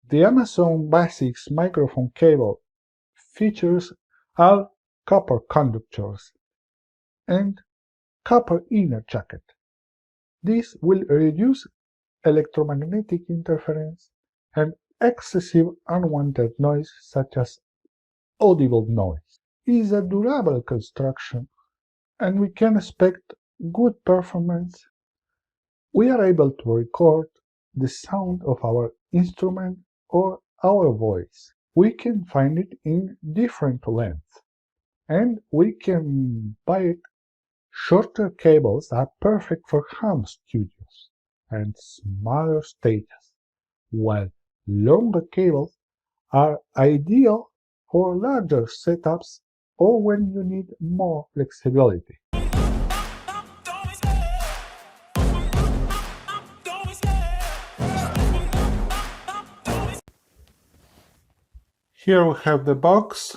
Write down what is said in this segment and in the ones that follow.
The Amazon Basics microphone cable features all copper conductors and copper inner jacket. This will reduce electromagnetic interference and excessive unwanted noise such as audible noise. It is a durable construction and we can expect good performance. We are able to record the sound of our instrument or our voice. We can find it in different lengths and we can buy it. Shorter cables are perfect for home studios and smaller stages, while longer cables are ideal for larger setups or when you need more flexibility. Here we have the box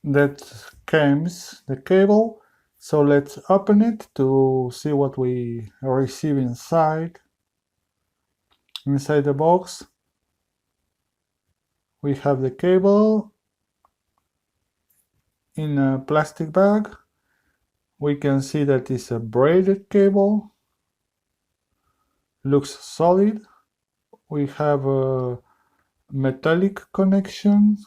that comes the cable. So let's open it to see what we receive inside. Inside the box we have the cable in a plastic bag. We can see that it's a braided cable. Looks solid. We have a metallic connection.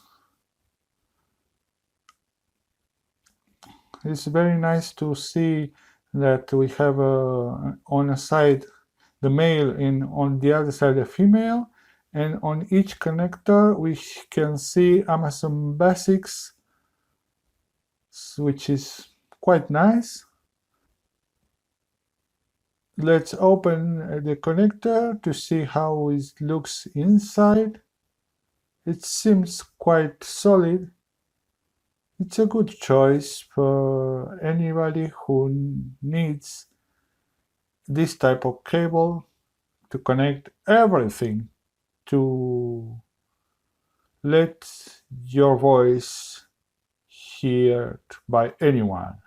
It's very nice to see that we have on a side the male and on the other side the female, and on each connector we can see Amazon Basics, which is quite nice. Let's open the connector to see how it looks inside. It seems quite solid. It's a good choice for anybody who needs this type of cable to connect everything, to let your voice heard by anyone.